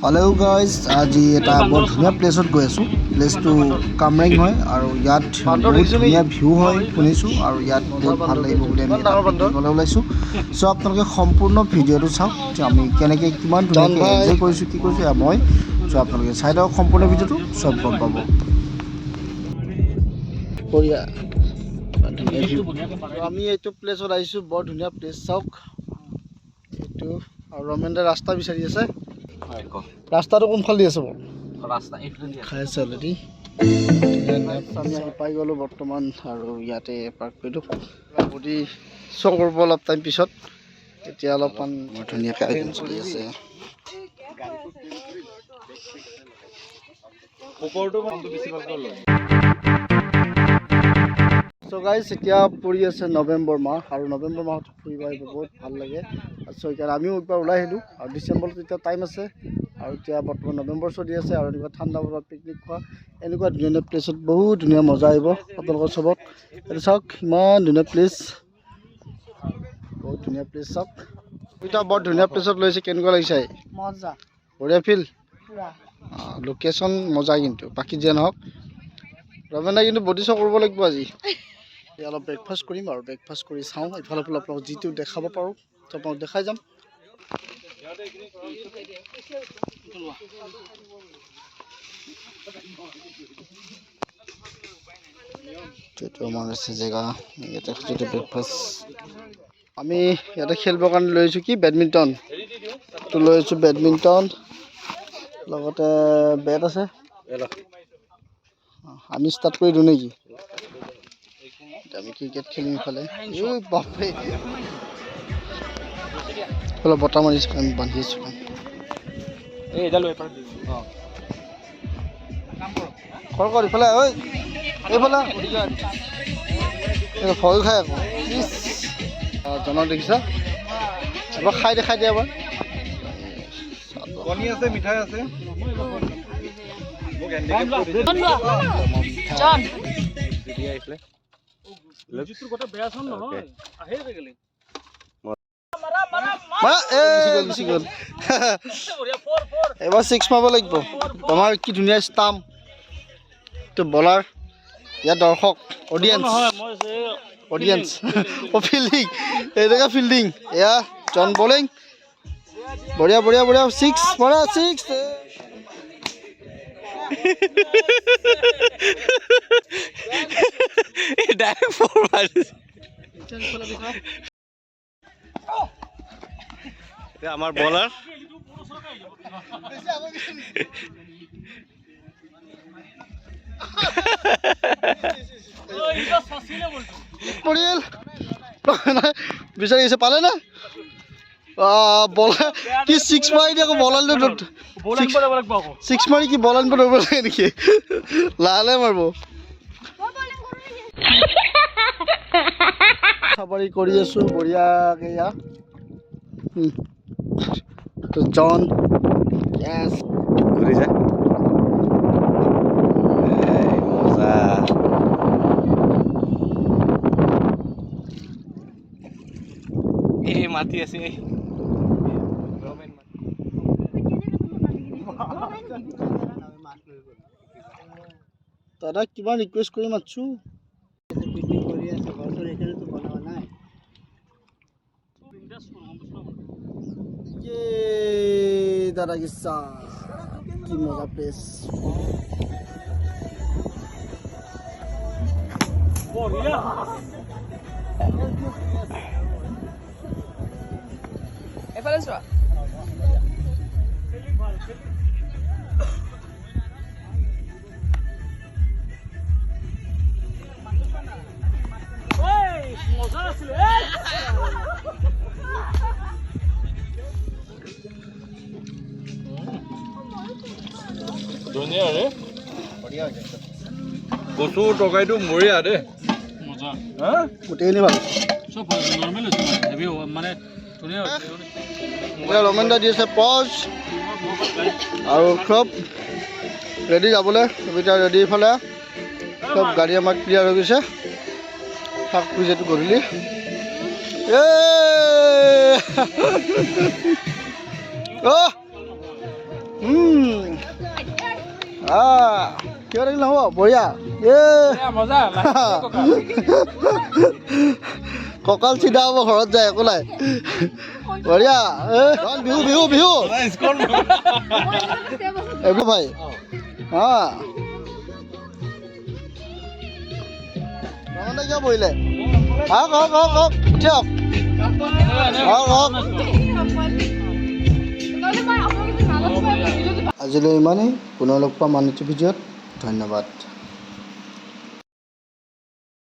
Hello' guys, আজি এটা বৰ ধুনীয়া প্লেচত গৈ আছোঁ। প্লেচটো কামৰেং হয় আৰু ইয়াত বহুত ধুনীয়া ভিউ হয় শুনিছোঁ, আৰু ইয়াত বহুত ভাল লাগিব বুলি আমি এটা পিকনিকলৈ ওলাইছোঁ। চ' আপোনালোকে সম্পূৰ্ণ ভিডিঅ'টো চাওক যে আমি কেনেকৈ কিমান ধুনীয়াকৈ এনজয় কৰিছোঁ, কি কৰিছোঁ মই। চ' আপোনালোকে চাই দিয়ক সম্পূৰ্ণ ভিডিঅ'টো, চব গম পাব। আমি এইটো প্লেচত আহিছোঁ, বৰ ধুনীয়া প্লেচ চাওক এইটো। আৰু ৰমেন দাই ৰাস্তা বিচাৰি আছে। ৰাস্তাটো কোনফালে দি আছে বাৰু? খাই আছে অলৰেডি। আমি আহি পাই গ'লোঁ বৰ্তমান, আৰু ইয়াতে পাৰ্ক কৰিলোঁ। বডি শ্ব' কৰিব অলপ টাইম পিছত। এতিয়া অলপমান ধুনীয়াকৈ আয়োজন চলি আছে। চ' গাইজ, এতিয়া পৰি আছে নৱেম্বৰ মাহ, আৰু নৱেম্বৰ মাহত ফুৰিব আহিব বহুত ভাল লাগে। চ' সেইকাৰণে আমিও একবাৰ ওলাই আহিলোঁ, আৰু ডিচেম্বৰত এতিয়া টাইম আছে, আৰু এতিয়া বৰ্তমান নৱেম্বৰ চলি আছে, আৰু এনেকুৱা ঠাণ্ডা বতৰত পিকনিক খোৱা এনেকুৱা ধুনীয়া ধুনীয়া প্লেচত বহুত ধুনীয়া মজা আহিব আপোনালোকৰ চবত। এইটো চাওক ইমান ধুনীয়া প্লেচ, বহুত ধুনীয়া প্লেচ চাওক। এতিয়া বৰ ধুনীয়া প্লেচত লৈছে, কেনেকুৱা লাগিছে? মজা, বঢ়িয়া ফিল, লোকেশ্যন মজা। কিন্তু বাকী যে নহওক, ৰমেন দাই কিন্তু বডি শ্ব' কৰিব লাগিব আজি। অলপ ব্ৰেকফাষ্ট কৰিম, আৰু ব্ৰেকফাষ্ট কৰি চাওঁ ইফালে ফালে আপোনালোকক যিটো দেখাব পাৰোঁ আপোনালোকক দেখাই যাম। এইটো আমাৰ আছে জেগা, ইয়াতে ব্ৰেকফাষ্ট। আমি ইয়াতে খেলিবৰ কাৰণে লৈ আহিছোঁ কি বেডমিণ্টন। এইটো লৈ আহিছোঁ বেডমিণ্টন, লগতে বেট আছে। আমি ষ্টাৰ্ট কৰি দিওঁ নেকি? আমি ক্ৰিকেট খেলিম ইফালে। বাপৰে, অলপ বতাহ মাৰিছোঁ, আমি বান্ধি আছোঁ। কৰ ইফালে, ঐ এইফালে ভয় খাই আকৌ জনক দেখিছা? এবাৰ খাই দেখাই দিয়া এবাৰ। কণী আছে, মিঠাই আছে। এবাৰ 6 মাৰিব লাগিব। আমাৰ কি ধুনীয়া ষ্টাম্প, এইটো বলাৰ, ইয়াত দৰ্শক অডিয়েঞ্চ ফিল্ডিং, এনেকুৱা ফিল্ডিং। এয়া জন বলিং, বঢ়িয়া বঢ়িয়া বঢ়িয়া। 6 মাৰা, 6। আমাৰ বলাৰ বিচাৰি আছে, পালে না? বলাৰ কি 6 মাৰি দিয়ে আকৌ, বলাৰ 6 মাৰি কি বলাৰ ধৰিব লাগে নেকি? লাহে লাহে মাৰিব। চাবাৰি কৰি আছো বঢ়িয়াকে। এয়া জন ঘূৰিছে, মজা। এই মাতি আছে দাদা, কিবা ৰিকুৱেষ্ট কৰি মাতছো। দাদা কিচ্ছা কি মজা প্লেচ। এফালে চোৱা। ধুনীয়া ৰে, কচু তৰকাৰীটো মৰিয়া দেই, মজা। গোটেইখিনি ভাল, চব নৰ্মেল হৈছে, হেভি মানে ধুনীয়া হৈছে। ৰমেন দা দি আছে পজ, আৰু চব ৰেডি যাবলৈ। এতিয়া ৰেডি ইফালে চব গাড়ী আমাক ক্লিয়াৰ হৈ গৈছে। শাক পুজেটো গধূলি কিয় থাকিলে হ'ব বঢ়িয়া কঁকাল চিধা হ'ব ঘৰত যায় একো নাই বঢ়িয়া বিহু বিহু বিহু এইবোৰ ভাই কিয় বহিলে হওক হওক হওক হওক উঠিয়ক হওক হওক আজিলৈ ইমানেই পুনৰ লগ পাম আন এটা ভিডিঅ'ত ধন্যবাদ।